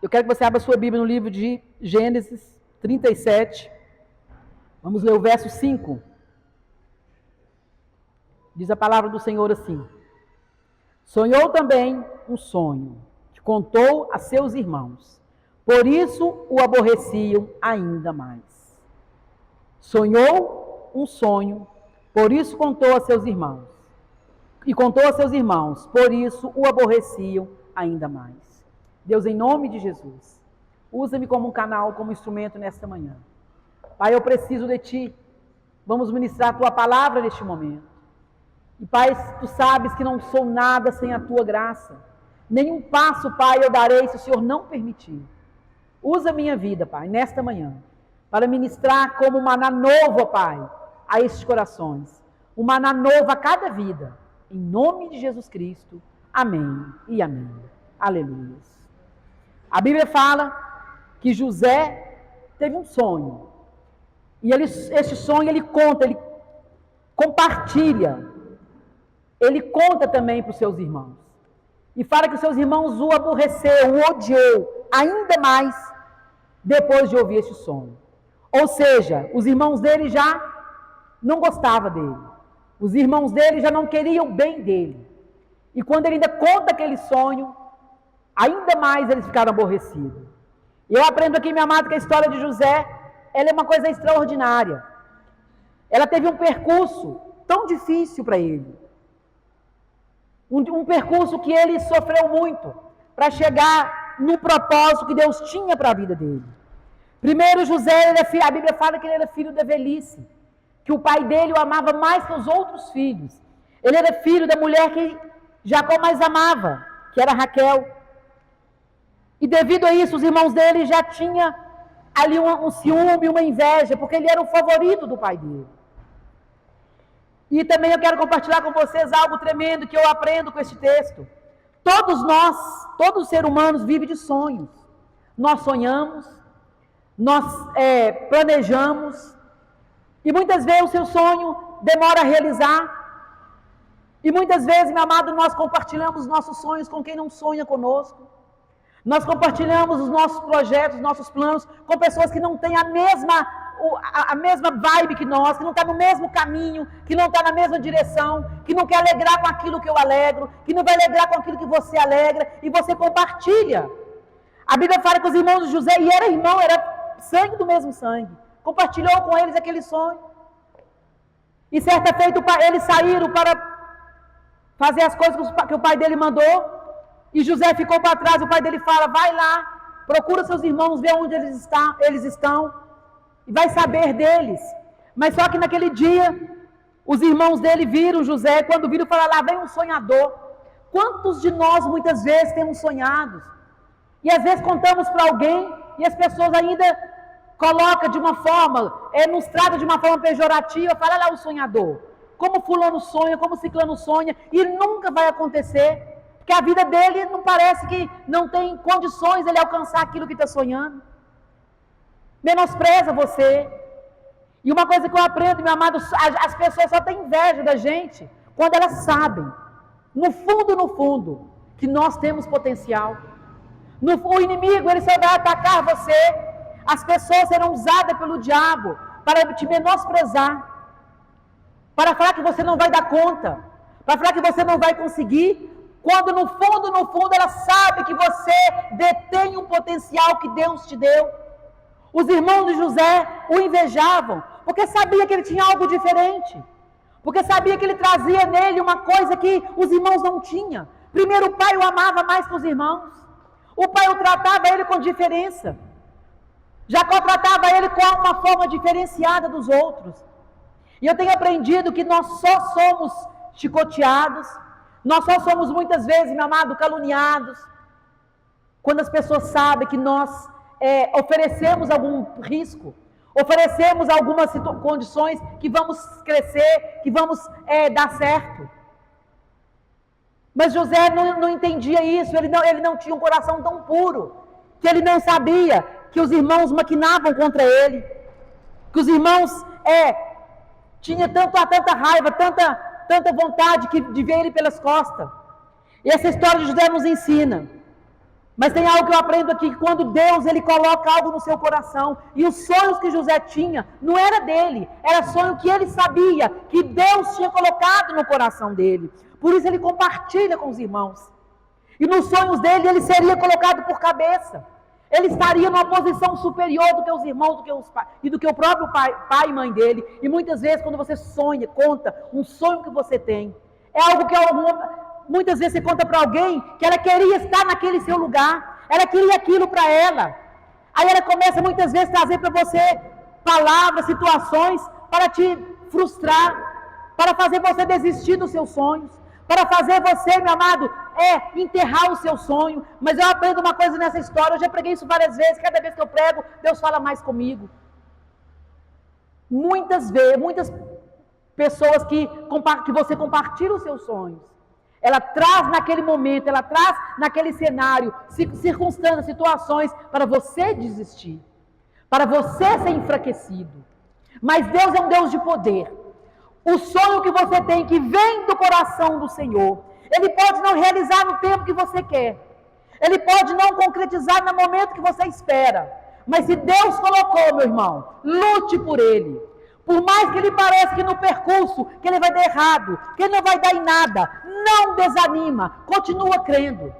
Eu quero que você abra sua Bíblia no livro de Gênesis 37. Vamos ler o verso 5. Diz a palavra do Senhor assim: sonhou também um sonho, que contou a seus irmãos. Por isso o aborreciam ainda mais. Sonhou um sonho, por isso contou a seus irmãos. E contou a seus irmãos, por isso o aborreciam ainda mais. Deus, em nome de Jesus, usa-me como um canal, como instrumento nesta manhã. Pai, eu preciso de Ti. Vamos ministrar a Tua palavra neste momento. E Pai, Tu sabes que não sou nada sem a Tua graça. Nenhum passo, Pai, eu darei se o Senhor não permitir. Usa a minha vida, Pai, nesta manhã, para ministrar como um maná novo, Pai, a estes corações. Um maná novo a cada vida. Em nome de Jesus Cristo. Amém e amém. Aleluia. A Bíblia fala que José teve um sonho. E este sonho ele conta, ele compartilha. Ele conta também para os seus irmãos. E fala que os seus irmãos o aborreceram, o odiou, ainda mais depois de ouvir este sonho. Ou seja, os irmãos dele já não gostavam dele. Os irmãos dele já não queriam o bem dele. E quando ele ainda conta aquele sonho, ainda mais eles ficaram aborrecidos. E eu aprendo aqui, minha amada, que a história de José, ela é uma coisa extraordinária. Ela teve um percurso tão difícil para ele. Um percurso que ele sofreu muito para chegar no propósito que Deus tinha para a vida dele. Primeiro, José, a Bíblia fala que ele era filho da velhice, que o pai dele o amava mais que os outros filhos. Ele era filho da mulher que Jacó mais amava, que era Raquel. E devido a isso, os irmãos dele já tinham ali um ciúme, uma inveja, porque ele era o favorito do pai dele. E também eu quero compartilhar com vocês algo tremendo que eu aprendo com este texto. Todos nós, todo ser humano vive de sonhos. Nós sonhamos, nós planejamos, e muitas vezes o seu sonho demora a realizar. E muitas vezes, meu amado, nós compartilhamos nossos sonhos com quem não sonha conosco. Nós compartilhamos os nossos projetos, os nossos planos com pessoas que não têm a mesma vibe que nós, que não está no mesmo caminho, que não está na mesma direção, que não quer alegrar com aquilo que eu alegro, que não vai alegrar com aquilo que você alegra, e você compartilha. A Bíblia fala que os irmãos de José, e era irmão, era sangue do mesmo sangue, compartilhou com eles aquele sonho. E certa feita eles saíram para fazer as coisas que o pai dele mandou, e José ficou para trás. O pai dele fala: vai lá, procura seus irmãos, vê onde eles estão, e vai saber deles. Mas só que naquele dia, os irmãos dele viram José, quando viram, falaram: lá vem um sonhador. Quantos de nós muitas vezes temos sonhados? E às vezes contamos para alguém, e as pessoas ainda colocam de uma forma, nos trata de uma forma pejorativa, fala: lá o sonhador. Como fulano sonha, como ciclano sonha, e nunca vai acontecer. Porque a vida dele não parece que não tem condições de ele alcançar aquilo que está sonhando. Menospreza você. E uma coisa que eu aprendo, meu amado, as pessoas só têm inveja da gente quando elas sabem, no fundo, que nós temos potencial. O inimigo, ele só vai atacar você. As pessoas serão usadas pelo diabo para te menosprezar, para falar que você não vai dar conta, para falar que você não vai conseguir, quando no fundo ela sabe que você detém um potencial que Deus te deu. Os irmãos de José o invejavam, porque sabia que ele tinha algo diferente, porque sabia que ele trazia nele uma coisa que os irmãos não tinham. Primeiro, o pai o amava mais que os irmãos, o pai o tratava ele com diferença. Jacó tratava ele com uma forma diferenciada dos outros. E eu tenho aprendido que nós só somos chicoteados, nós só somos muitas vezes, meu amado, caluniados, quando as pessoas sabem que nós oferecemos algum risco, oferecemos algumas condições que vamos crescer, que vamos dar certo. Mas José não entendia isso, ele não tinha um coração tão puro, que ele não sabia que os irmãos maquinavam contra ele, que os irmãos tinham tanta raiva, tanta vontade de ver ele pelas costas. E essa história de José nos ensina. Mas tem algo que eu aprendo aqui, que quando Deus ele coloca algo no seu coração, e os sonhos que José tinha, não era dele, era sonho que ele sabia, que Deus tinha colocado no coração dele. Por isso ele compartilha com os irmãos. E nos sonhos dele, ele seria colocado por cabeça. Ele estaria numa posição superior do que os irmãos, do que os pais, e do que o próprio pai e mãe dele. E muitas vezes, quando você sonha, conta um sonho que você tem, é algo que muitas vezes você conta para alguém que ela queria estar naquele seu lugar, ela queria aquilo para ela. Aí ela começa muitas vezes a trazer para você palavras, situações para te frustrar, para fazer você desistir dos seus sonhos, para fazer você, meu amado, enterrar o seu sonho. Mas eu aprendo uma coisa nessa história, eu já preguei isso várias vezes, cada vez que eu prego, Deus fala mais comigo. Muitas pessoas que você compartilha os seus sonhos, ela traz naquele momento, ela traz naquele cenário, circunstâncias, situações, para você desistir, para você ser enfraquecido. Mas Deus é um Deus de poder. O sonho que você tem, que vem do coração do Senhor, Ele pode não realizar no tempo que você quer, Ele pode não concretizar no momento que você espera, mas se Deus colocou, meu irmão, lute por Ele. Por mais que Ele pareça que no percurso, que Ele vai dar errado, que Ele não vai dar em nada, não desanima, continua crendo.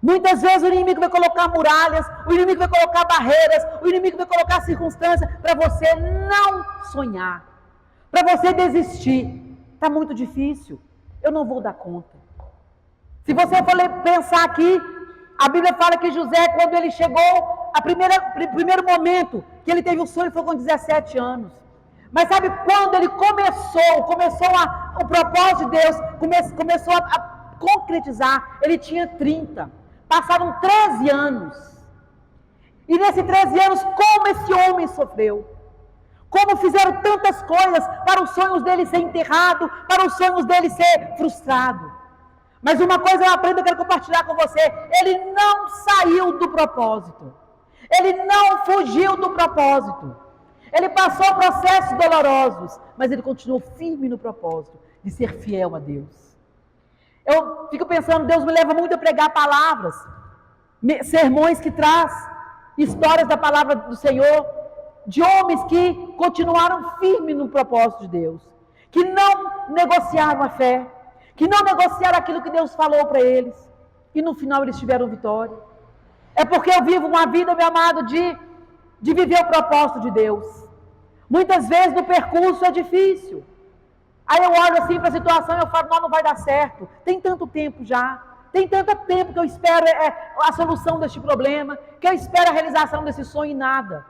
Muitas vezes o inimigo vai colocar muralhas, o inimigo vai colocar barreiras, o inimigo vai colocar circunstâncias para você não sonhar, para você desistir. Está muito difícil, eu não vou dar conta. Se você for pensar aqui, a Bíblia fala que José, quando ele chegou, primeiro momento que ele teve o sonho foi com 17 anos. Mas sabe quando ele começou o propósito de Deus, começou a concretizar, ele tinha 30. Passaram 13 anos. E nesses 13 anos, como esse homem sofreu. Como fizeram tantas coisas para os sonhos dele ser enterrado, para os sonhos dele ser frustrado. Mas uma coisa eu aprendo, eu quero compartilhar com você. Ele não saiu do propósito. Ele não fugiu do propósito. Ele passou processos dolorosos, mas ele continuou firme no propósito de ser fiel a Deus. Eu fico pensando, Deus me leva muito a pregar palavras, sermões que traz histórias da palavra do Senhor, de homens que continuaram firmes no propósito de Deus, que não negociaram a fé, que não negociaram aquilo que Deus falou para eles, e no final eles tiveram vitória. É porque eu vivo uma vida, meu amado, de viver o propósito de Deus. Muitas vezes no percurso é difícil. Aí eu olho assim para a situação e eu falo, não vai dar certo. Tem tanto tempo já. Tem tanto tempo que eu espero a solução deste problema, que eu espero a realização desse sonho e nada.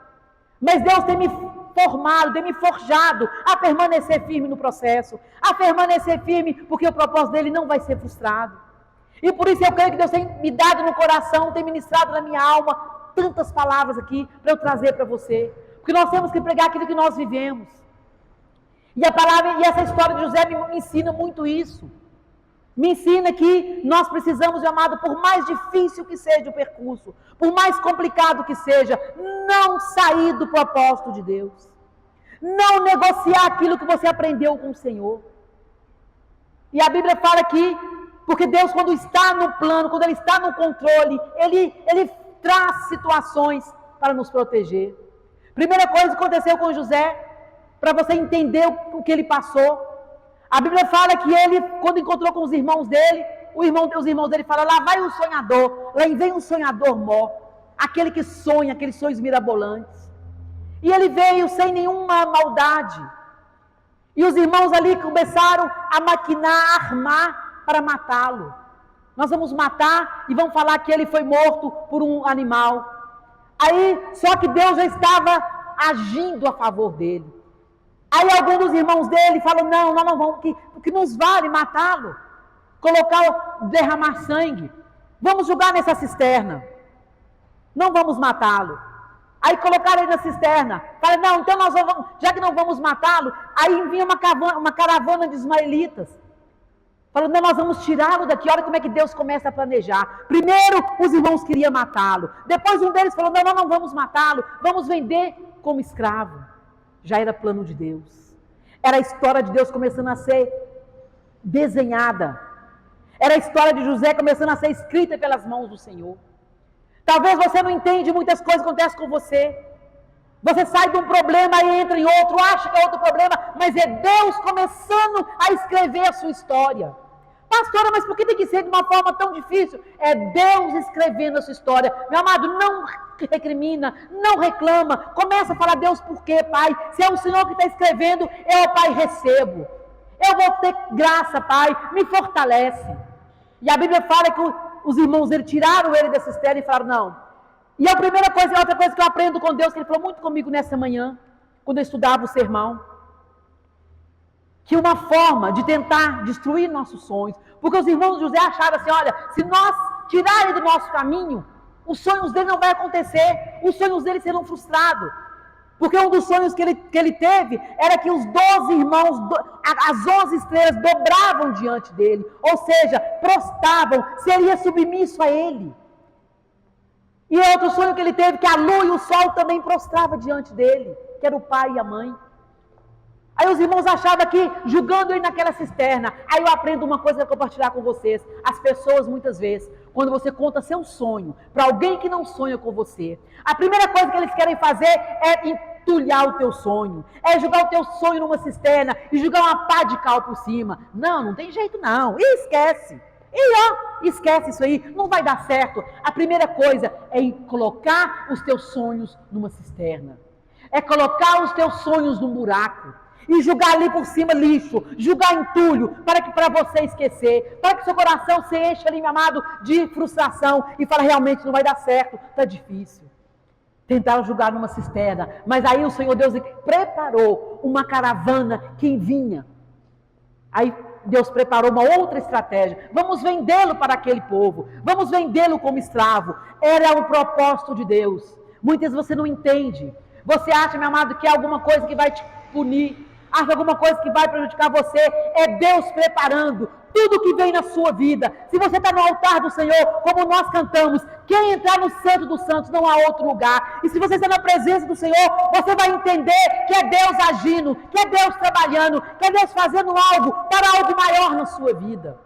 Mas Deus tem me formado, tem me forjado a permanecer firme no processo, a permanecer firme, porque o propósito dele não vai ser frustrado. E por isso eu creio que Deus tem me dado no coração, tem ministrado na minha alma tantas palavras aqui para eu trazer para você. Porque nós temos que pregar aquilo que nós vivemos. E a palavra, e essa história de José me ensina muito isso. Me ensina que nós precisamos, meu amado, por mais difícil que seja o percurso, por mais complicado que seja, não sair do propósito de Deus. Não negociar aquilo que você aprendeu com o Senhor. E a Bíblia fala aqui, porque Deus, quando está no plano, quando Ele está no controle, Ele traz situações para nos proteger. Primeira coisa que aconteceu com José, para você entender o que ele passou. A Bíblia fala que ele, quando encontrou com os irmãos dele, os irmãos dele falam, lá vai um sonhador, lá vem um sonhador mó, aquele que sonha, aqueles sonhos mirabolantes. E ele veio sem nenhuma maldade. E os irmãos ali começaram a maquinar, a armar para matá-lo. Nós vamos matar e vamos falar que ele foi morto por um animal. Aí, só que Deus já estava agindo a favor dele. Aí alguns dos irmãos dele falam, não, nós não vamos, porque nos vale matá-lo. Derramar sangue. Vamos jogar nessa cisterna. Não vamos matá-lo. Aí colocaram ele na cisterna. Falaram, não, então nós vamos, já que não vamos matá-lo, aí vinha uma caravana de ismaelitas. Falaram, não, nós vamos tirá-lo daqui. Olha como é que Deus começa a planejar. Primeiro, os irmãos queriam matá-lo. Depois um deles falou, não, nós não vamos matá-lo. Vamos vender como escravo. Já era plano de Deus. Era a história de Deus começando a ser desenhada. Era a história de José começando a ser escrita pelas mãos do Senhor. Talvez você não entende muitas coisas que acontecem com você. Você sai de um problema e entra em outro, acha que é outro problema, mas é Deus começando a escrever a sua história. Pastora, mas por que tem que ser de uma forma tão difícil? É Deus escrevendo a sua história. Meu amado, não recrimina, não reclama. Começa a falar, Deus, por quê, Pai? Se é o Senhor que está escrevendo, eu, Pai, recebo. Eu vou ter graça, Pai, me fortalece. E a Bíblia fala que os irmãos dele tiraram ele da cisterna e falaram, não. E a primeira coisa, outra coisa que eu aprendo com Deus, que ele falou muito comigo nessa manhã, quando eu estudava o sermão, que uma forma de tentar destruir nossos sonhos, porque os irmãos de José acharam assim, olha, se nós tirarem do nosso caminho, os sonhos dele não vai acontecer, os sonhos dele serão frustrados. Porque um dos sonhos que ele teve era que os 12 irmãos, as 11 estrelas dobravam diante dele, ou seja, prostravam, seria submisso a ele. E outro sonho que ele teve, que a lua e o sol também prostravam diante dele, que era o pai e a mãe. Aí os irmãos achavam que, julgando ele naquela cisterna, aí eu aprendo uma coisa para compartilhar com vocês. As pessoas, muitas vezes, quando você conta seu sonho para alguém que não sonha com você, a primeira coisa que eles querem fazer é entulhar o teu sonho, é jogar o teu sonho numa cisterna e jogar uma pá de cal por cima. Não, não tem jeito não, e esquece. Esquece isso aí, não vai dar certo. A primeira coisa é colocar os teus sonhos numa cisterna, é colocar os teus sonhos num buraco e jogar ali por cima lixo, jogar entulho, para você esquecer, para que seu coração se encha ali, meu amado, de frustração e fala, realmente não vai dar certo, está difícil. Tentaram jogar numa cisterna, mas aí o Senhor Deus preparou uma caravana que vinha. Aí Deus preparou uma outra estratégia. Vamos vendê-lo para aquele povo. Vamos vendê-lo como escravo. Era o propósito de Deus. Muitas vezes você não entende. Você acha, meu amado, que é alguma coisa que vai te punir. Acha alguma coisa que vai prejudicar você. É Deus preparando tudo que vem na sua vida. Se você está no altar do Senhor, como nós cantamos, quem entrar no Santo dos Santos não há outro lugar. E se você está na presença do Senhor, você vai entender que é Deus agindo, que é Deus trabalhando, que é Deus fazendo algo para algo maior na sua vida.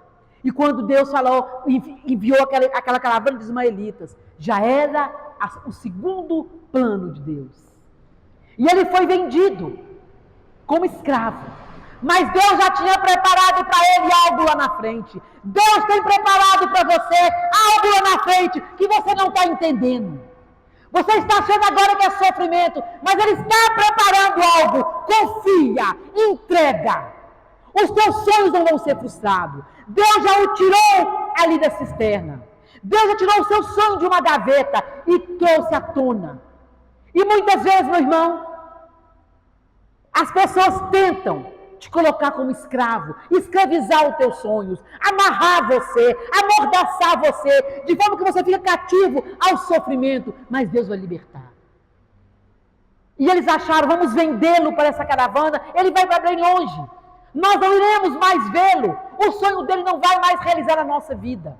E quando Deus falou, enviou aquela caravana de ismaelitas, já era o segundo plano de Deus. E ele foi vendido como escravo. Mas Deus já tinha preparado para ele algo lá na frente. Deus tem preparado para você algo lá na frente que você não está entendendo. Você está achando agora que é sofrimento, mas Ele está preparando algo. Confia, entrega. Os teus sonhos não vão ser frustrados. Deus já o tirou ali da cisterna. Deus já tirou o seu sonho de uma gaveta e trouxe à tona. E muitas vezes, meu irmão, as pessoas tentam te colocar como escravo, escravizar os teus sonhos, amarrar você, amordaçar você, de forma que você fica cativo ao sofrimento, mas Deus vai libertar. E eles acharam, vamos vendê-lo para essa caravana, ele vai para bem longe, nós não iremos mais vê-lo, o sonho dele não vai mais realizar na nossa vida.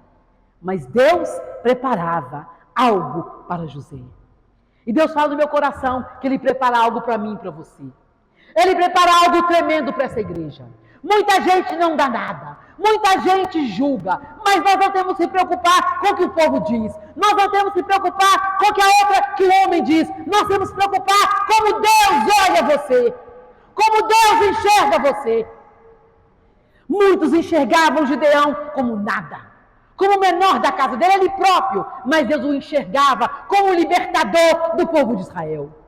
Mas Deus preparava algo para José. E Deus fala no meu coração que Ele prepara algo para mim e para você. Ele prepara algo tremendo para essa igreja. Muita gente não dá nada, muita gente julga, mas nós não temos que se preocupar com o que o povo diz, nós não temos que se preocupar com o que o homem diz, nós temos que se preocupar como Deus olha você, como Deus enxerga você. Muitos enxergavam Gideão como nada, como o menor da casa dele, ele próprio, mas Deus o enxergava como o libertador do povo de Israel.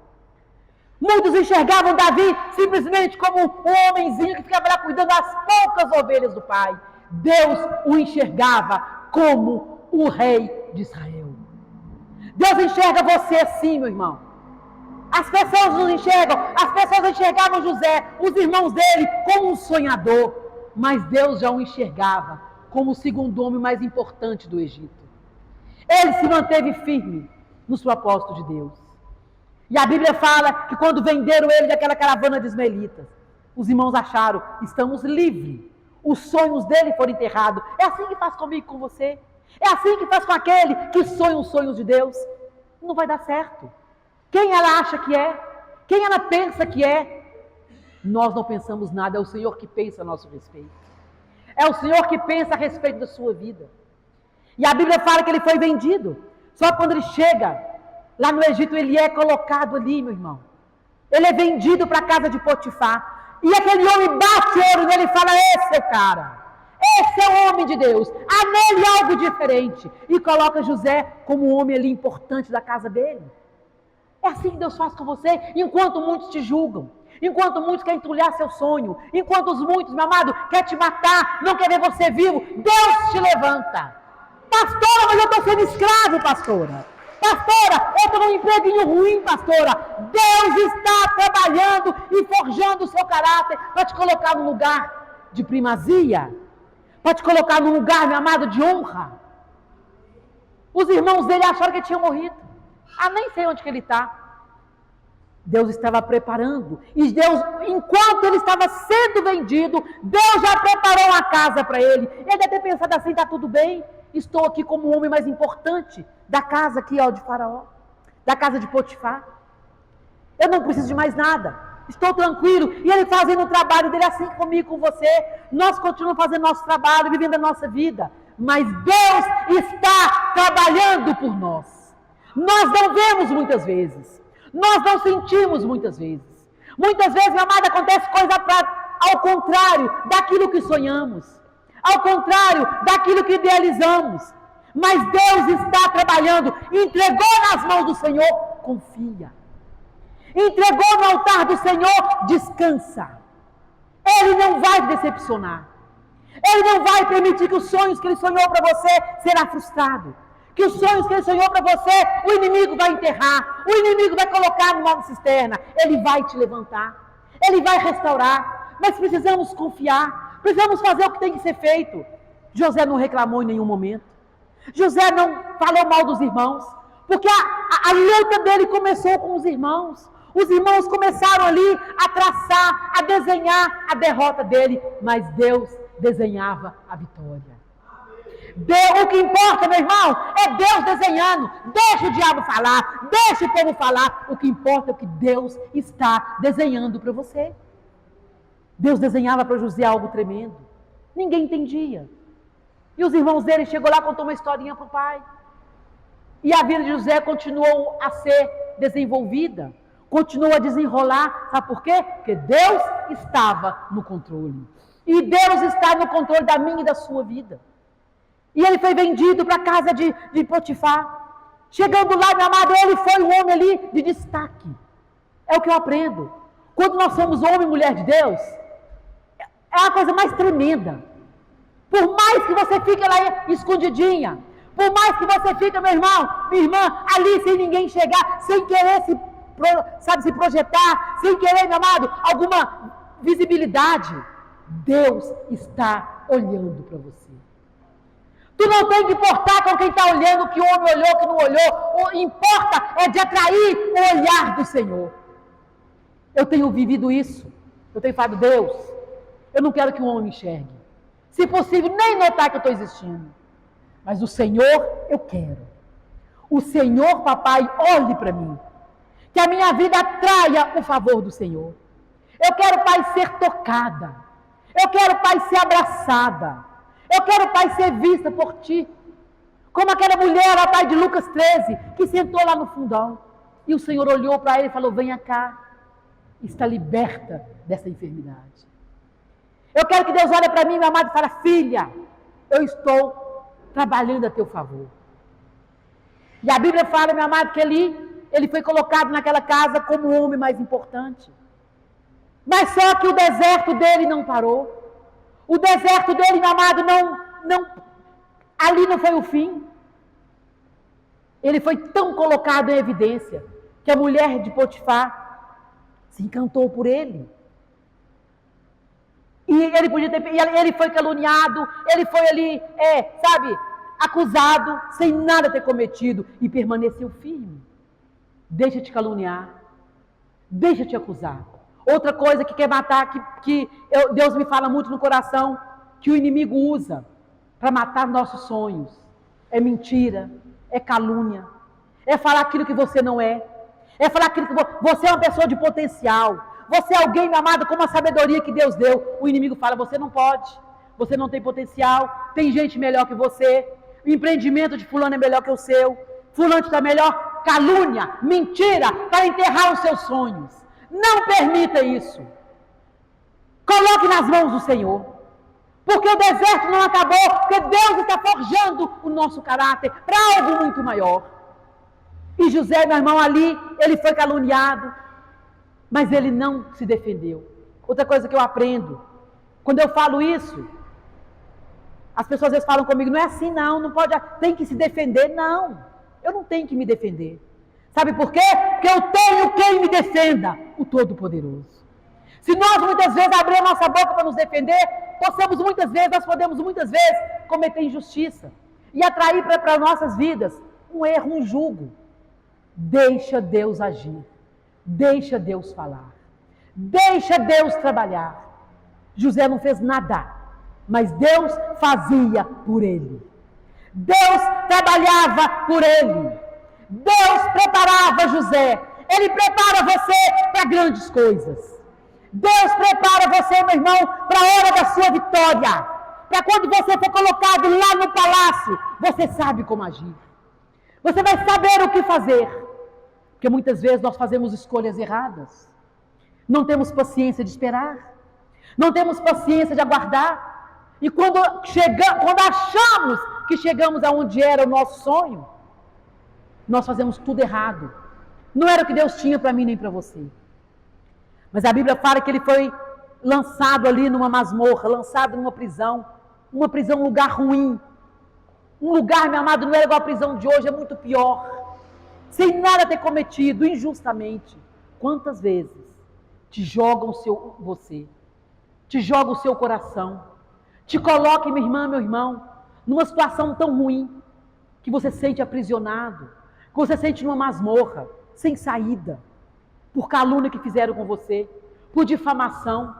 Muitos enxergavam Davi simplesmente como um homenzinho que ficava lá cuidando das poucas ovelhas do pai. Deus o enxergava como o rei de Israel. Deus enxerga você assim, meu irmão. As pessoas nos enxergam, as pessoas enxergavam José, os irmãos dele, como um sonhador. Mas Deus já o enxergava como o segundo homem mais importante do Egito. Ele se manteve firme nos propósitos de Deus. E a Bíblia fala que quando venderam ele daquela caravana de ismaelitas, os irmãos acharam, estamos livres. Os sonhos dele foram enterrados. É assim que faz comigo e com você. É assim que faz com aquele que sonha os sonhos de Deus. Não vai dar certo. Quem ela acha que é? Quem ela pensa que é? Nós não pensamos nada, é o Senhor que pensa a nosso respeito. É o Senhor que pensa a respeito da sua vida. E a Bíblia fala que ele foi vendido. Só quando ele chega lá no Egito, ele é colocado ali, meu irmão. Ele é vendido para a casa de Potifar. E aquele homem bate ouro nele e fala: esse é o cara. Esse é o homem de Deus. Há nele algo diferente. E coloca José como um homem ali importante da casa dele. É assim que Deus faz com você, enquanto muitos te julgam. Enquanto muitos querem entulhar seu sonho. Enquanto os muitos, meu amado, querem te matar, não querem ver você vivo. Deus te levanta. Pastora, mas eu estou sendo escravo, pastora. Pastora, eu estou num empreguinho ruim, pastora. Deus está trabalhando e forjando o seu caráter para te colocar num lugar de primazia. Para te colocar num lugar, meu amado, de honra. Os irmãos dele acharam que ele tinha morrido. Nem sei onde que ele está. Deus estava preparando. E Deus, enquanto ele estava sendo vendido, Deus já preparou uma casa para ele. Ele deve ter pensado assim: está tudo bem. Estou aqui como o homem mais importante da casa aqui, ó, de Faraó. Da casa de Potifar. Eu não preciso de mais nada. Estou tranquilo. E ele fazendo o trabalho dele assim comigo, com você. Nós continuamos fazendo nosso trabalho, vivendo a nossa vida. Mas Deus está trabalhando por nós. Nós não vemos muitas vezes. Nós não sentimos muitas vezes. Muitas vezes, meu amado, acontece coisa ao contrário daquilo que sonhamos. Ao contrário daquilo que idealizamos. Mas Deus está trabalhando. Entregou nas mãos do Senhor, confia. Entregou no altar do Senhor, descansa. Ele não vai te decepcionar. Ele não vai permitir que os sonhos que ele sonhou para você será frustrado. Que os sonhos que ele sonhou para você, o inimigo vai enterrar. O inimigo vai colocar numa cisterna. Ele vai te levantar. Ele vai restaurar. Mas precisamos confiar. Precisamos fazer o que tem que ser feito. José não reclamou em nenhum momento. José não falou mal dos irmãos. Porque a luta dele começou com os irmãos. Os irmãos começaram ali a traçar, a desenhar a derrota dele. Mas Deus desenhava a vitória. O que importa, meu irmão, é Deus desenhando. Deixa o diabo falar, deixa o povo falar. O que importa é o que Deus está desenhando para você. Deus desenhava para José algo tremendo. Ninguém entendia. E os irmãos dele chegou lá e contou uma historinha para o pai. E a vida de José continuou a ser desenvolvida. Continuou a desenrolar. Sabe por quê? Porque Deus estava no controle. E Deus está no controle da minha e da sua vida. E ele foi vendido para a casa de Potifar. Chegando lá, meu amado, ele foi um homem ali de destaque. É o que eu aprendo. Quando nós somos homem e mulher de Deus, é a coisa mais tremenda. Por mais que você fique lá escondidinha, por mais que você fique, meu irmão, minha irmã, ali sem ninguém chegar, sem querer se projetar, sem querer, meu amado, alguma visibilidade, Deus está olhando para você. Tu não tem que importar com quem está olhando, que o homem olhou, que não olhou. O que importa é de atrair o olhar do Senhor. Eu tenho vivido isso. Eu tenho falado: Deus, eu não quero que o homem me enxergue. Se possível, nem notar que eu estou existindo. Mas o Senhor, eu quero. O Senhor, papai, olhe para mim. Que a minha vida atraia o favor do Senhor. Eu quero, pai, ser tocada. Eu quero, pai, ser abraçada. Eu quero, pai, ser vista por ti. Como aquela mulher, a pai de Lucas 13, que sentou lá no fundão. E o Senhor olhou para ele e falou: venha cá. Está liberta dessa enfermidade. Eu quero que Deus olhe para mim, meu amado, e fale: filha, eu estou trabalhando a teu favor. E a Bíblia fala, meu amado, que ele foi colocado naquela casa como o homem mais importante. Mas só que o deserto dele não parou. O deserto dele, meu amado, ali não foi o fim. Ele foi tão colocado em evidência que a mulher de Potifar se encantou por ele. E ele foi caluniado, ele foi ali, acusado, sem nada ter cometido, e permaneceu firme. Deixa te caluniar, deixa te acusar. Outra coisa que quer matar, que Deus me fala muito no coração, que o inimigo usa para matar nossos sonhos, é mentira, é calúnia, é falar aquilo que você não é, falar aquilo que você é uma pessoa de potencial, você é alguém, meu amado, com uma sabedoria que Deus deu. O inimigo fala: você não pode, você não tem potencial, tem gente melhor que você, o empreendimento de fulano é melhor que o seu. fulano te dá melhor calúnia, mentira, para enterrar os seus sonhos. Não permita isso. Coloque nas mãos do Senhor. Porque o deserto não acabou, porque Deus está forjando o nosso caráter para algo muito maior. E José, meu irmão, ali, ele foi caluniado, mas ele não se defendeu. Outra coisa que eu aprendo, quando eu falo isso, as pessoas às vezes falam comigo, não é assim não, não pode, tem que se defender. Não, eu não tenho que me defender. Sabe por quê? Porque eu tenho quem me defenda, o Todo-Poderoso. Se nós muitas vezes abrirmos nossa boca para nos defender, nós podemos muitas vezes cometer injustiça e atrair para nossas vidas um erro, um jugo. Deixa Deus agir, deixa Deus falar, deixa Deus trabalhar. José não fez nada, mas Deus fazia por ele. Deus trabalhava por ele. Deus preparava José. Ele prepara você para grandes coisas. Deus prepara você, meu irmão, para a hora da sua vitória. Para quando você for colocado lá no palácio, você sabe como agir. Você vai saber o que fazer. Porque muitas vezes nós fazemos escolhas erradas. Não temos paciência de esperar. Não temos paciência de aguardar. E quando achamos que chegamos aonde era o nosso sonho, nós fazemos tudo errado. Não era o que Deus tinha para mim nem para você. Mas a Bíblia fala que ele foi lançado ali numa masmorra, lançado numa prisão, um lugar ruim. Um lugar, meu amado, não era igual a prisão de hoje, é muito pior. Sem nada ter cometido, injustamente. Quantas vezes te jogam você, te joga o seu coração, te coloca, minha irmã, meu irmão, numa situação tão ruim, que você se sente aprisionado, que você se sente numa masmorra, sem saída. Por calúnia que fizeram com você, por difamação,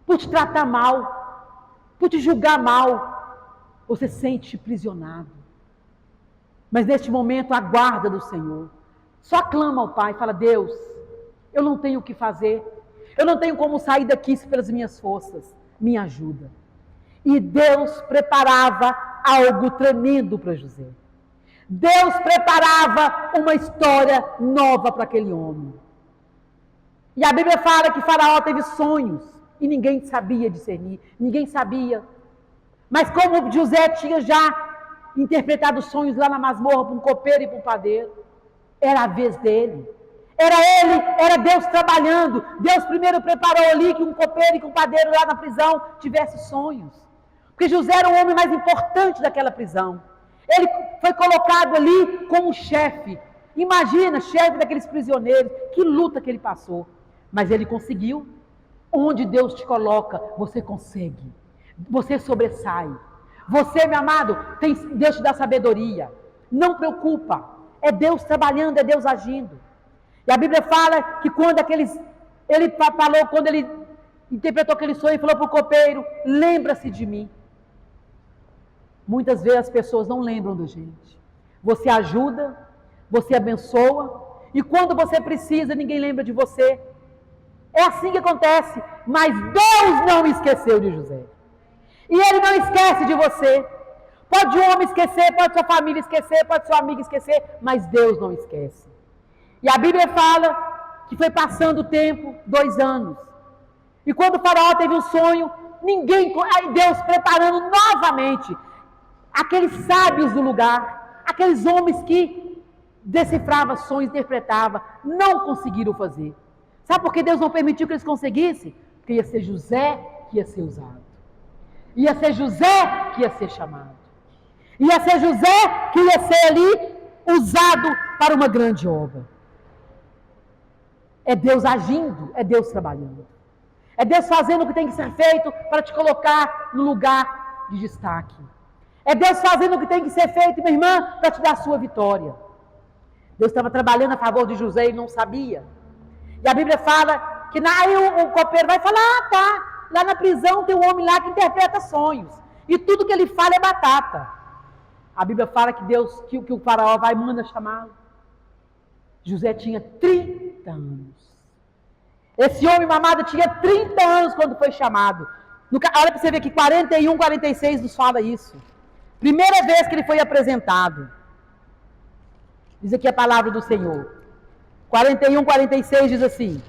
por te tratar mal, por te julgar mal, você se sente aprisionado. Mas neste momento, aguarda do Senhor. Só clama ao Pai, fala, Deus, eu não tenho o que fazer, eu não tenho como sair daqui pelas minhas forças, me ajuda. E Deus preparava algo tremendo para José. Deus preparava uma história nova para aquele homem. E a Bíblia fala que Faraó teve sonhos e ninguém sabia discernir, ninguém sabia. Mas como José tinha já interpretado sonhos lá na masmorra para um copeiro e para um padeiro, era a vez dele. Era Deus trabalhando. Deus primeiro preparou ali que um copeiro e que um padeiro lá na prisão tivesse sonhos. Porque José era o homem mais importante daquela prisão. Ele foi colocado ali como chefe. Imagina, chefe daqueles prisioneiros, que luta que ele passou. Mas ele conseguiu. Onde Deus te coloca, você consegue. Você sobressai. Você, meu amado, Deus te dá sabedoria. Não preocupa. É Deus trabalhando, é Deus agindo. E a Bíblia fala que quando ele interpretou aquele sonho e falou para o copeiro, lembra-se de mim. Muitas vezes as pessoas não lembram da gente. Você ajuda, você abençoa, e quando você precisa, ninguém lembra de você. É assim que acontece, mas Deus não esqueceu de José. E Ele não esquece de você. Pode um homem esquecer, pode sua família esquecer, pode seu amigo esquecer, mas Deus não esquece. E a Bíblia fala que foi passando o tempo, 2 anos. E quando o faraó teve um sonho, Deus preparando novamente aqueles sábios do lugar, aqueles homens que decifravam sonhos, interpretavam, não conseguiram fazer. Sabe por que Deus não permitiu que eles conseguissem? Porque ia ser José que ia ser usado. Ia ser José que ia ser chamado. Ia ser José que ia ser ali usado para uma grande obra. É Deus agindo, é Deus trabalhando. É Deus fazendo o que tem que ser feito para te colocar no lugar de destaque. É Deus fazendo o que tem que ser feito, minha irmã, para te dar a sua vitória. Deus estava trabalhando a favor de José e não sabia. E a Bíblia fala que aí o copeiro vai falar, tá, lá na prisão tem um homem lá que interpreta sonhos. E tudo que ele fala é batata. A Bíblia fala que que o faraó vai e manda chamá-lo. José tinha 30 anos. Esse homem mamado tinha 30 anos quando foi chamado. Olha para você ver que 41, 46 nos fala isso. Primeira vez que ele foi apresentado. Diz aqui a palavra do Senhor. 41, 46 diz assim: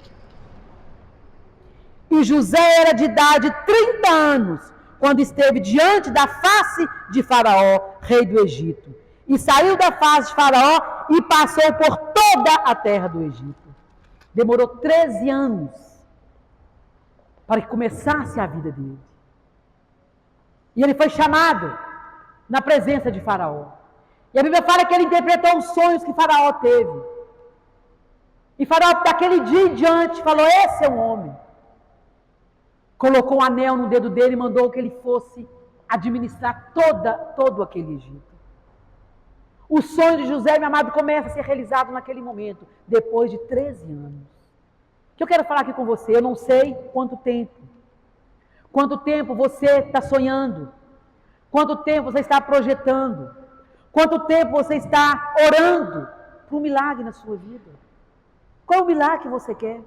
e José era de idade 30 anos, quando esteve diante da face de Faraó, rei do Egito. E saiu da face de Faraó e passou por toda a terra do Egito. Demorou 13 anos para que começasse a vida dele. E ele foi chamado na presença de Faraó. E a Bíblia fala que ele interpretou os sonhos que Faraó teve. E Faraó, daquele dia em diante, falou: esse é um homem. Colocou um anel no dedo dele e mandou que ele fosse administrar todo aquele Egito. O sonho de José, meu amado, começa a ser realizado naquele momento, depois de 13 anos. O que eu quero falar aqui com você, eu não sei quanto tempo. Quanto tempo você está sonhando? Quanto tempo você está projetando? Quanto tempo você está orando por um milagre na sua vida? Qual é o milagre que você quer?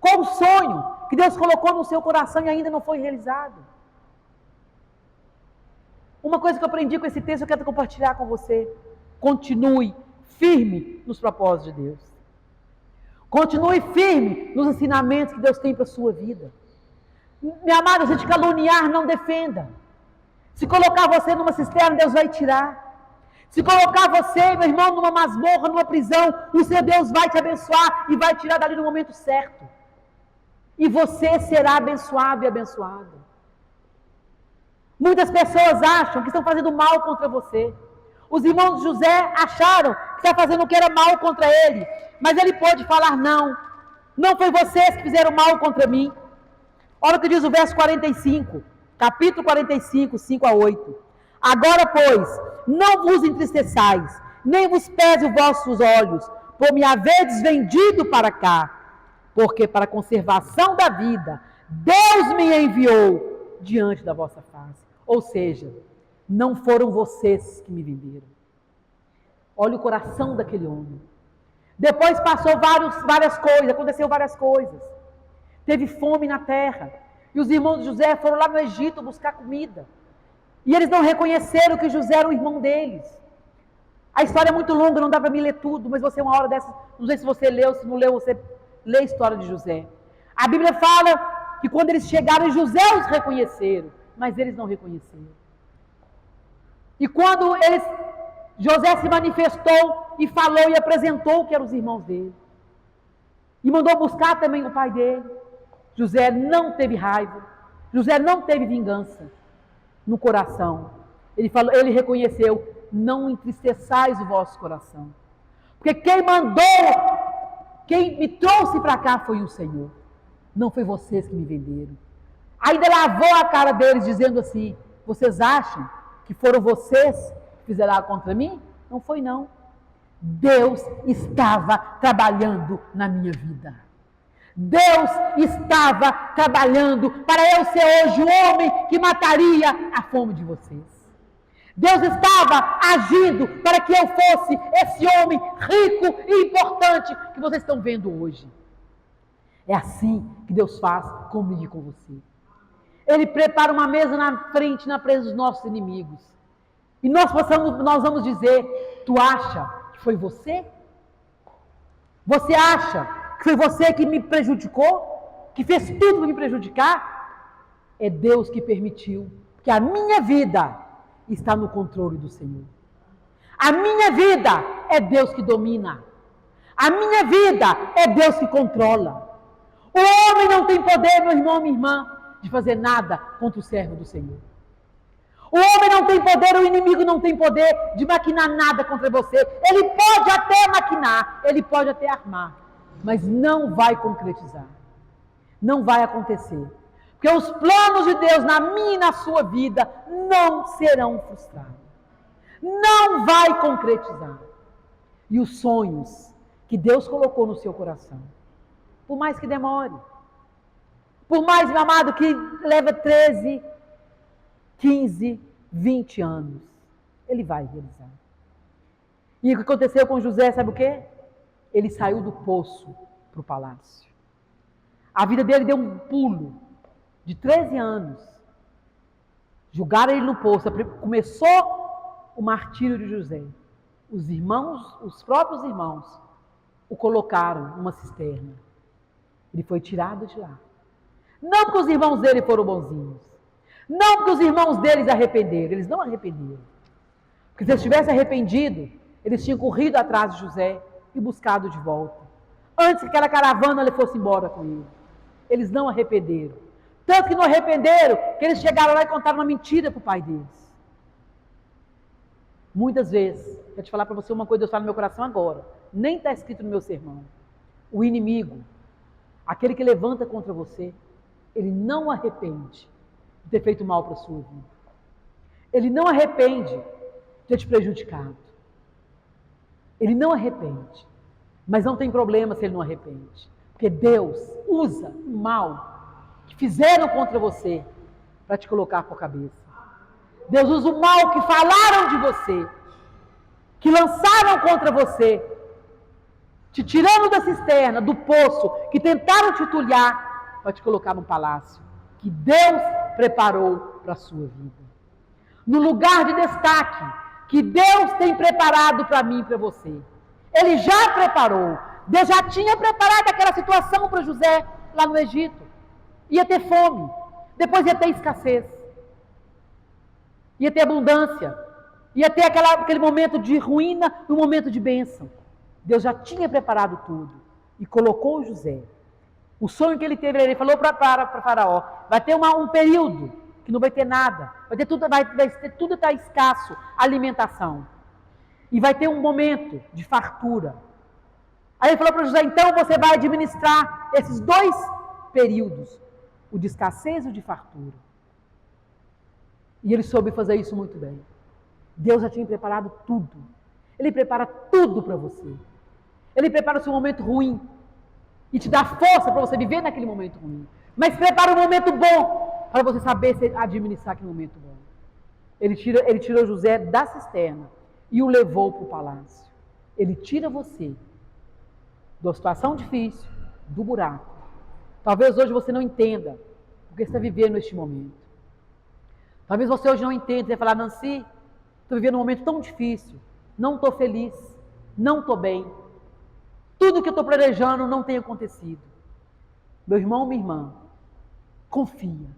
Qual o sonho que Deus colocou no seu coração e ainda não foi realizado? Uma coisa que eu aprendi com esse texto, eu quero compartilhar com você. Continue firme nos propósitos de Deus. Continue firme nos ensinamentos que Deus tem para a sua vida. Minha amada, se te caluniar, não defenda. Se colocar você numa cisterna, Deus vai tirar. Se colocar você, meu irmão, numa masmorra, numa prisão, o seu Deus vai te abençoar e vai tirar dali no momento certo. E você será abençoado e abençoada. Muitas pessoas acham que estão fazendo mal contra você. Os irmãos de José acharam que está fazendo o que era mal contra ele. Mas ele pôde falar: não, não foi vocês que fizeram mal contra mim. Olha o que diz o verso 45, capítulo 45, 5 a 8. Agora, pois, não vos entristeçais, nem vos pese os vossos olhos, por me haverdes vendido para cá, porque para a conservação da vida, Deus me enviou diante da vossa face. Ou seja, não foram vocês que me venderam. Olha o coração daquele homem. Depois passou várias coisas, aconteceu várias coisas. Teve fome na terra. E os irmãos de José foram lá no Egito buscar comida. E eles não reconheceram que José era o irmão deles. A história é muito longa, não dá para me ler tudo, mas você uma hora dessa, não sei se você leu, se não leu, você lê a história de José. A Bíblia fala que quando eles chegaram, José os reconheceram, mas eles não reconheceram. E quando José se manifestou e falou e apresentou que eram os irmãos dele. E mandou buscar também o pai dele. José não teve raiva. José não teve vingança no coração. Ele reconheceu: não entristeçais o vosso coração. Porque quem me trouxe para cá foi o Senhor. Não foi vocês que me venderam. Ainda lavou a cara deles dizendo assim: vocês acham que foram vocês que fizeram contra mim? Não foi não. Deus estava trabalhando na minha vida. Deus estava trabalhando para eu ser hoje o homem que mataria a fome de vocês. Deus estava agindo para que eu fosse esse homem rico e importante que vocês estão vendo hoje. É assim que Deus faz comigo e com você. Ele prepara uma mesa na frente, na presença dos nossos inimigos. E nós vamos dizer: tu acha que foi você? Você acha que foi você que me prejudicou? Que fez tudo para me prejudicar? É Deus que permitiu, que a minha vida está no controle do Senhor. A minha vida é Deus que domina. A minha vida é Deus que controla. O homem não tem poder, meu irmão, minha irmã, de fazer nada contra o servo do Senhor. O homem não tem poder, o inimigo não tem poder de maquinar nada contra você. Ele pode até maquinar, ele pode até armar, mas não vai concretizar. Não vai acontecer. Porque os planos de Deus na minha e na sua vida não serão frustrados. Não vai concretizar. E os sonhos que Deus colocou no seu coração, por mais que demore, por mais, meu amado, que leva 13, 15, 20 anos, ele vai realizar. E o que aconteceu com José, sabe o quê? Ele saiu do poço para o palácio. A vida dele deu um pulo de 13 anos. Jogaram ele no poço. Começou o martírio de José. os próprios irmãos, o colocaram numa cisterna. Ele foi tirado de lá. Não porque os irmãos dele foram bonzinhos. Não porque os irmãos deles arrependeram. Eles não arrependeram. Porque se eles tivessem arrependido, eles tinham corrido atrás de José e buscado de volta. Antes que aquela caravana ele fosse embora com ele. Eles não arrependeram. Tanto que não arrependeram, que eles chegaram lá e contaram uma mentira para o pai deles. Muitas vezes, vou te falar para você uma coisa, Deus fala no meu coração agora. Nem está escrito no meu sermão. O inimigo, aquele que levanta contra você, ele não arrepende de ter feito mal para a sua vida. Ele não arrepende de ter te prejudicado. Ele não arrepende. Mas não tem problema se ele não arrepende. Porque Deus usa o mal que fizeram contra você para te colocar por cabeça. Deus usa o mal que falaram de você, que lançaram contra você, te tirando da cisterna, do poço, que tentaram te entulhar para te colocar num palácio que Deus preparou para a sua vida. No lugar de destaque que Deus tem preparado para mim e para você. Ele já preparou. Deus já tinha preparado aquela situação para José lá no Egito. Ia ter fome, depois ia ter escassez, ia ter abundância, ia ter aquele momento de ruína e um momento de bênção. Deus já tinha preparado tudo e colocou José. O sonho que ele teve, ele falou para Faraó, vai ter um período que não vai ter nada, vai ter tudo está escasso, alimentação. E vai ter um momento de fartura. Aí ele falou para José, então você vai administrar esses 2 períodos, o de escassez e o de fartura. E ele soube fazer isso muito bem. Deus já tinha preparado tudo. Ele prepara tudo para você. Ele prepara o seu momento ruim e te dá força para você viver naquele momento ruim. Mas prepara um momento bom para você saber administrar aquele momento bom. Ele tirou José da cisterna e o levou para o palácio. Ele tira você da situação difícil, do buraco. Talvez hoje você não entenda o que está vivendo neste momento. Talvez você hoje não entenda, você vai falar, Nancy, estou vivendo um momento tão difícil, não estou feliz, não estou bem. Tudo que eu estou planejando não tem acontecido. Meu irmão, minha irmã, confia.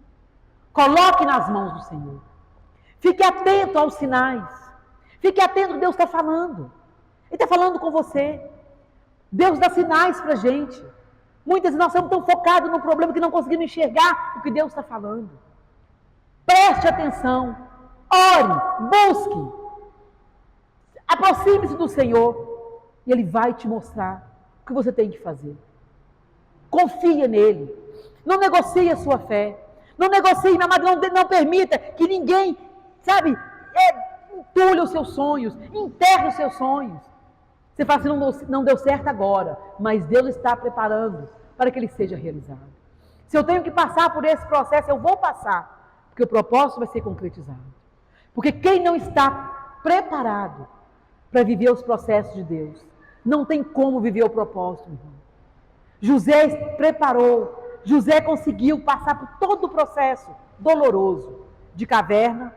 Coloque nas mãos do Senhor. Fique atento aos sinais. Fique atento ao que Deus está falando. Ele está falando com você. Deus dá sinais para a gente. Muitas vezes nós estamos tão focados no problema que não conseguimos enxergar o que Deus está falando. Preste atenção. Ore, busque. Aproxime-se do Senhor. E Ele vai te mostrar o que você tem que fazer. Confia nele. Não negocie a sua fé. Não negocie, minha amada, não permita que ninguém, entulhe os seus sonhos, enterre os seus sonhos. Você fala assim, não deu certo agora, mas Deus está preparando para que ele seja realizado. Se eu tenho que passar por esse processo, eu vou passar, porque o propósito vai ser concretizado. Porque quem não está preparado para viver os processos de Deus, não tem como viver o propósito, meu irmão. José preparou, José conseguiu passar por todo o processo doloroso, de caverna,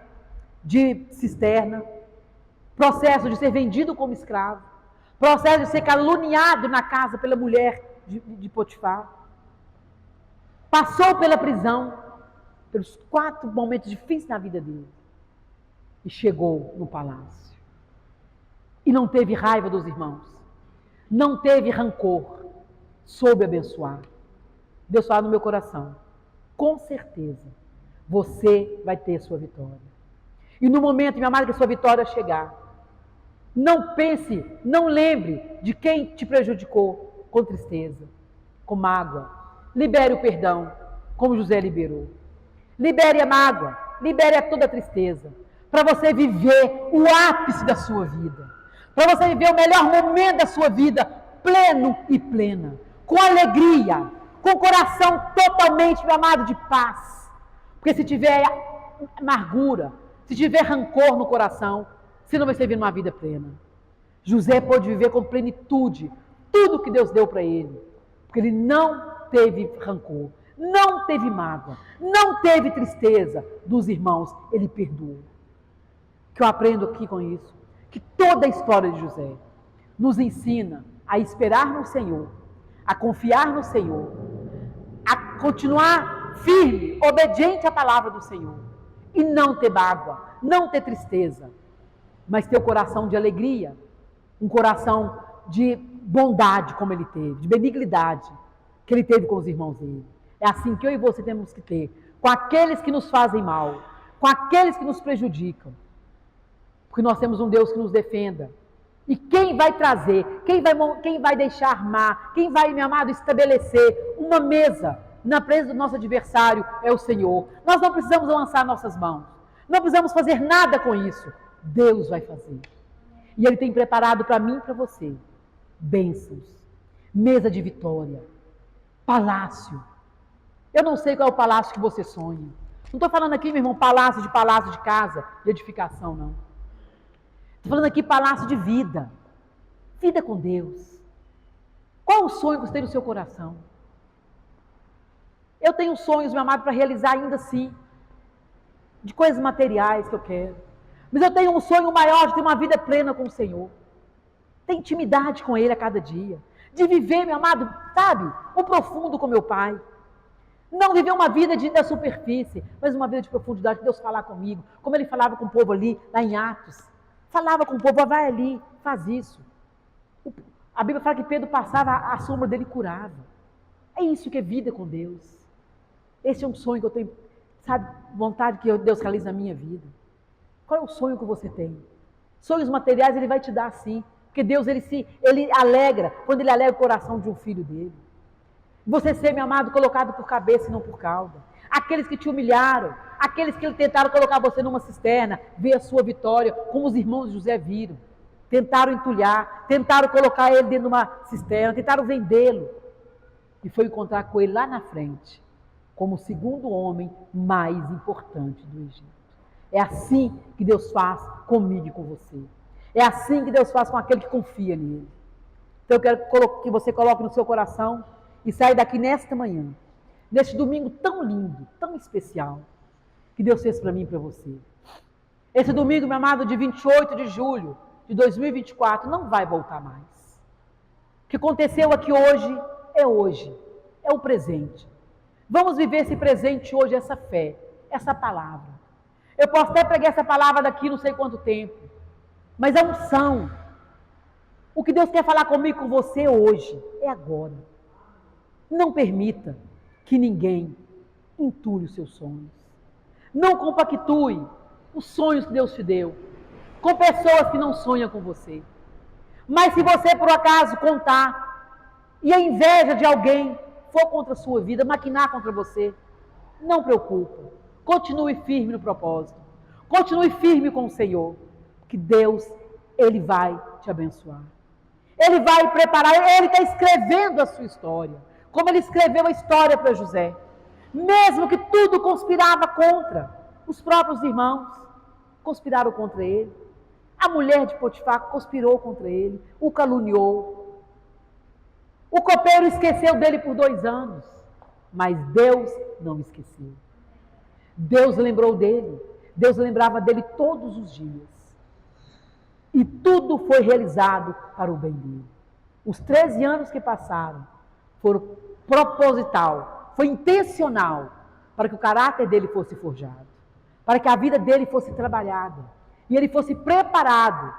de cisterna, processo de ser vendido como escravo, processo de ser caluniado na casa pela mulher de Potifar, passou pela prisão, pelos 4 momentos difíceis na vida dele, e chegou no palácio. E não teve raiva dos irmãos, não teve rancor, soube abençoar. Deus fala no meu coração, com certeza, você vai ter sua vitória. E no momento, minha amada, que a sua vitória chegar, não pense, não lembre de quem te prejudicou com tristeza, com mágoa. Libere o perdão, como José liberou. Libere a mágoa, libere toda a tristeza, para você viver o ápice da sua vida, para você viver o melhor momento da sua vida, pleno e plena, com alegria, com o coração totalmente, meu amado, de paz. Porque se tiver amargura, se tiver rancor no coração, você não vai ser viver uma vida plena. José pôde viver com plenitude tudo que Deus deu para ele, porque ele não teve rancor, não teve mágoa, não teve tristeza dos irmãos, ele perdoou. Que eu aprendo aqui com isso, que toda a história de José nos ensina a esperar no Senhor, a confiar no Senhor, a continuar firme, obediente à palavra do Senhor, e não ter mágoa, não ter tristeza, mas ter o coração de alegria, um coração de bondade como ele teve, de benignidade que ele teve com os irmãos dele. É assim que eu e você temos que ter, com aqueles que nos fazem mal, com aqueles que nos prejudicam, porque nós temos um Deus que nos defenda. E quem vai trazer, quem vai deixar armar, quem vai, meu amado, estabelecer uma mesa na presença do nosso adversário é o Senhor. Nós não precisamos lançar nossas mãos, não precisamos fazer nada com isso. Deus vai fazer. E Ele tem preparado para mim e para você bênçãos, mesa de vitória, palácio. Eu não sei qual é o palácio que você sonha. Não estou falando aqui, meu irmão, palácio de casa, de edificação, não. Estou falando aqui palácio de vida. Vida com Deus. Qual o sonho que você tem no seu coração? Eu tenho sonhos, meu amado, para realizar ainda sim. De coisas materiais que eu quero. Mas eu tenho um sonho maior de ter uma vida plena com o Senhor. Ter intimidade com Ele a cada dia. De viver, meu amado, sabe, o profundo com meu Pai. Não viver uma vida da superfície, mas uma vida de profundidade, que Deus falar comigo. Como Ele falava com o povo ali, lá em Atos. Falava com o povo, vai ali, faz isso. A Bíblia fala que Pedro passava, a sombra dele curava. É isso que é vida com Deus. Esse é um sonho que eu tenho, sabe, vontade que Deus realize na minha vida. Qual é o sonho que você tem? Sonhos materiais Ele vai te dar sim. Porque Deus, Ele alegra, quando Ele alegra o coração de um filho dele. Você ser, meu amado, colocado por cabeça e não por cauda. Aqueles que te humilharam, aqueles que tentaram colocar você numa cisterna, ver a sua vitória, como os irmãos de José viram. Tentaram entulhar, tentaram colocar ele dentro de uma cisterna, tentaram vendê-lo. E foi encontrar com ele lá na frente, como o segundo homem mais importante do Egito. É assim que Deus faz comigo e com você. É assim que Deus faz com aquele que confia nele. Então eu quero que você coloque no seu coração e saia daqui nesta manhã, neste domingo tão lindo, tão especial, que Deus fez para mim e para você. Esse domingo, meu amado, de 28 de julho de 2024, não vai voltar mais. O que aconteceu aqui hoje, é o presente. Vamos viver esse presente hoje, essa fé, essa palavra. Eu posso até pregar essa palavra daqui não sei quanto tempo, mas a unção, o que Deus quer falar comigo, com você hoje, é agora. Não permita que ninguém entule os seus sonhos. Não compactue os sonhos que Deus te deu com pessoas que não sonham com você. Mas se você por acaso contar e a inveja de alguém for contra a sua vida, maquinar contra você, não preocupe. Continue firme no propósito. Continue firme com o Senhor, que Deus, Ele vai te abençoar. Ele vai preparar, Ele está escrevendo a sua história, como Ele escreveu a história para José. Mesmo que tudo conspirava contra, os próprios irmãos conspiraram contra ele. A mulher de Potifar conspirou contra ele, o caluniou. O copeiro esqueceu dele por 2 anos, mas Deus não esqueceu. Deus lembrou dele, Deus lembrava dele todos os dias. E tudo foi realizado para o bem dele. Os 13 anos que passaram foram proposital, foi intencional, para que o caráter dele fosse forjado, para que a vida dele fosse trabalhada, e ele fosse preparado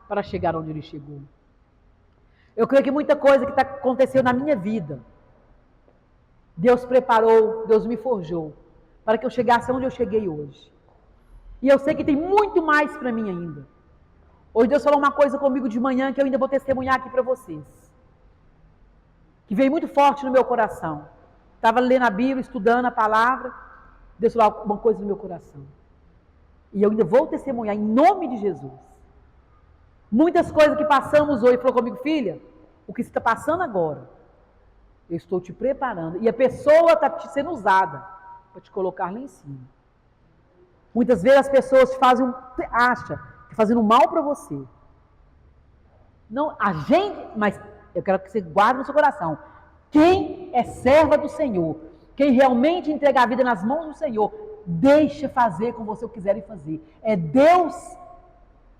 para chegar onde ele chegou. Eu creio que muita coisa que aconteceu na minha vida, Deus preparou, Deus me forjou, para que eu chegasse onde eu cheguei hoje. E eu sei que tem muito mais para mim ainda. Hoje Deus falou uma coisa comigo de manhã que eu ainda vou testemunhar aqui para vocês, que veio muito forte no meu coração. Estava lendo a Bíblia, estudando a palavra, Deus falou uma coisa no meu coração. E eu ainda vou testemunhar em nome de Jesus. Muitas coisas que passamos hoje, falou comigo, filha, o que você está passando agora, eu estou te preparando. E a pessoa está sendo usada para te colocar lá em cima. Muitas vezes as pessoas acham que fazendo mal para você. Não, a gente, mas eu quero que você guarde no seu coração. Quem é serva do Senhor, quem realmente entrega a vida nas mãos do Senhor, deixa fazer com você o que quiserem fazer. É Deus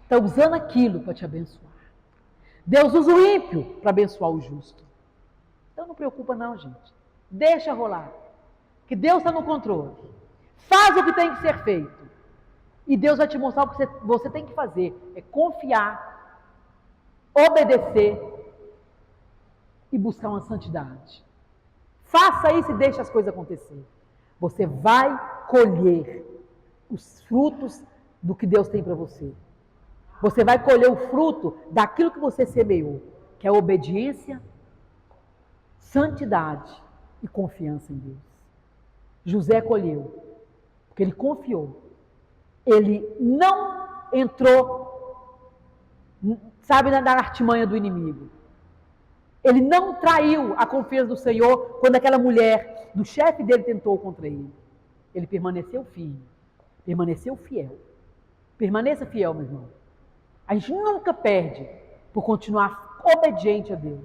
está usando aquilo para te abençoar. Deus usa o ímpio para abençoar o justo. Então não preocupa não, gente. Deixa rolar. Que Deus está no controle. Faz o que tem que ser feito. E Deus vai te mostrar o que você tem que fazer. É confiar, obedecer e buscar uma santidade. Faça isso e deixe as coisas acontecer. Você vai colher os frutos do que Deus tem para você. Você vai colher o fruto daquilo que você semeou, que é obediência, santidade e confiança em Deus. José colheu, porque ele confiou. Ele não entrou, sabe, na artimanha do inimigo. Ele não traiu a confiança do Senhor quando aquela mulher, do chefe dele, tentou contra ele. Ele permaneceu firme, permaneceu fiel. Permaneça fiel, meu irmão. A gente nunca perde por continuar obediente a Deus.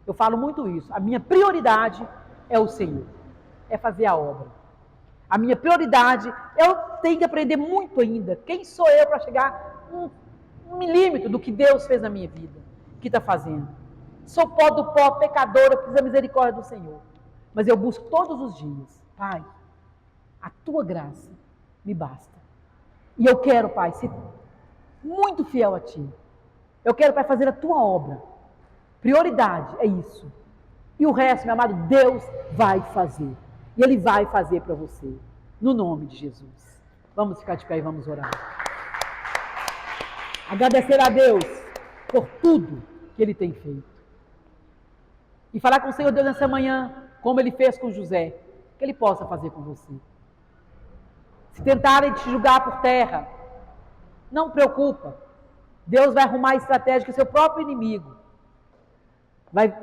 Eu falo muito isso. A minha prioridade é o Senhor. É fazer a obra. A minha prioridade, eu tenho que aprender muito ainda. Quem sou eu para chegar um milímetro do que Deus fez na minha vida? Que está fazendo? Sou pó do pó, pecadora, preciso da misericórdia do Senhor. Mas eu busco todos os dias. Pai, a tua graça me basta. E eu quero, Pai, ser muito fiel a Ti. Eu quero, Pai, fazer a Tua obra. Prioridade é isso. E o resto, meu amado, Deus vai fazer. E Ele vai fazer para você. No nome de Jesus. Vamos ficar de pé e vamos orar. Agradecer a Deus por tudo que Ele tem feito. E falar com o Senhor Deus nessa manhã, como Ele fez com José, que Ele possa fazer com você. Se tentarem te julgar por terra, não preocupa. Deus vai arrumar a estratégia que seu próprio inimigo vai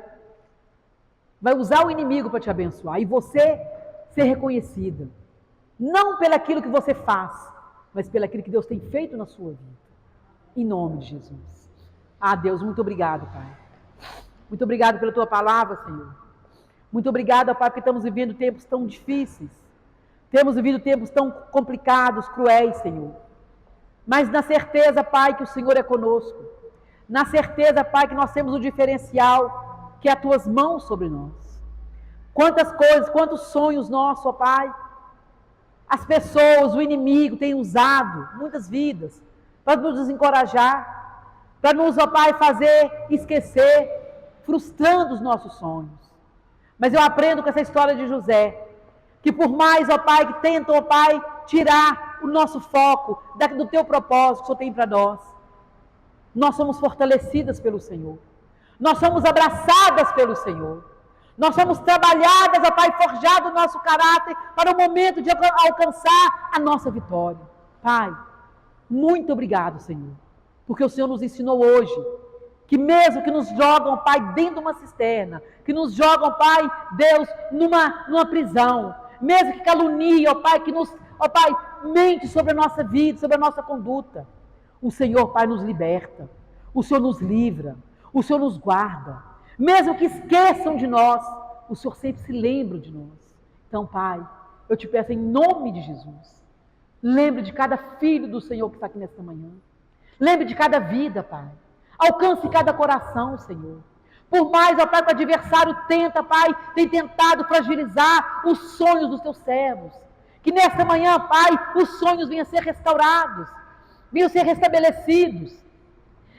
usar o inimigo para te abençoar. E você ser reconhecida. Não pelaquilo que você faz, mas pelaquilo que Deus tem feito na sua vida. Em nome de Jesus. Ah, Deus, muito obrigado, Pai. Muito obrigado pela Tua palavra, Senhor. Muito obrigado, Pai, porque estamos vivendo tempos tão difíceis. Temos vivido tempos tão complicados, cruéis, Senhor. Mas na certeza, Pai, que o Senhor é conosco. Na certeza, Pai, que nós temos o diferencial, que é as Tuas mãos sobre nós. Quantas coisas, quantos sonhos nossos, ó Pai. As pessoas, o inimigo tem usado muitas vidas para nos desencorajar, para nos, ó Pai, fazer esquecer, frustrando os nossos sonhos. Mas eu aprendo com essa história de José, que por mais, ó Pai, que tentam, ó Pai, tirar o nosso foco do Teu propósito que o Senhor tem para nós somos fortalecidas pelo Senhor. Nós somos abraçadas pelo Senhor. Nós somos trabalhadas, ó Pai, forjado o nosso caráter para o momento de alcançar a nossa vitória. Pai, muito obrigado, Senhor, porque o Senhor nos ensinou hoje que mesmo que nos jogam, Pai, dentro de uma cisterna, que nos jogam, Pai, Deus, numa prisão, mesmo que caluniem, ó Pai, que nos, ó Pai, mente sobre a nossa vida, sobre a nossa conduta, o Senhor, Pai, nos liberta, o Senhor nos livra, o Senhor nos guarda, mesmo que esqueçam de nós, o Senhor sempre se lembra de nós. Então, Pai, eu te peço em nome de Jesus, lembre de cada filho do Senhor que está aqui nesta manhã, lembre de cada vida, Pai, alcance cada coração, Senhor. Por mais, ó Pai, que o adversário tenta, Pai, tem tentado fragilizar os sonhos dos Teus servos. Que nesta manhã, Pai, os sonhos venham a ser restaurados, venham a ser restabelecidos,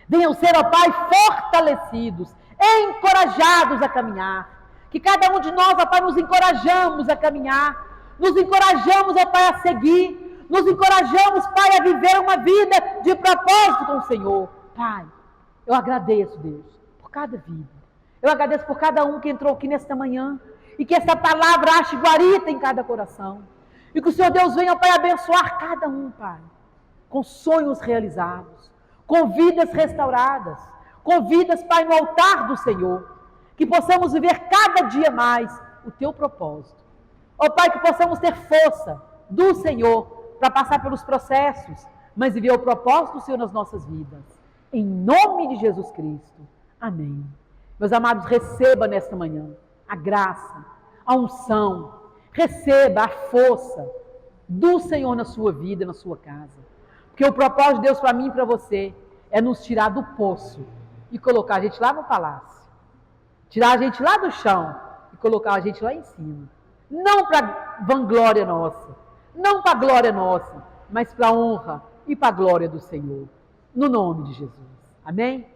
venham ser, ó Pai, fortalecidos, encorajados a caminhar. Que cada um de nós, ó Pai, nos encorajamos a caminhar, nos encorajamos, ó Pai, a seguir, nos encorajamos, Pai, a viver uma vida de propósito com o Senhor. Pai, eu agradeço, Deus, por cada vida. Eu agradeço por cada um que entrou aqui nesta manhã e que essa palavra ache guarita em cada coração. E que o Senhor Deus venha, Pai, abençoar cada um, Pai, com sonhos realizados, com vidas restauradas, com vidas, Pai, no altar do Senhor. Que possamos viver cada dia mais o Teu propósito. Ó Pai, que possamos ter força do Senhor para passar pelos processos, mas viver o propósito do Senhor nas nossas vidas. Em nome de Jesus Cristo. Amém. Meus amados, receba nesta manhã a graça, a unção, receba a força do Senhor na sua vida, na sua casa. Porque o propósito de Deus para mim e para você é nos tirar do poço e colocar a gente lá no palácio. Tirar a gente lá do chão e colocar a gente lá em cima. Não para vanglória nossa, não para glória nossa, mas para a honra e para a glória do Senhor. No nome de Jesus. Amém?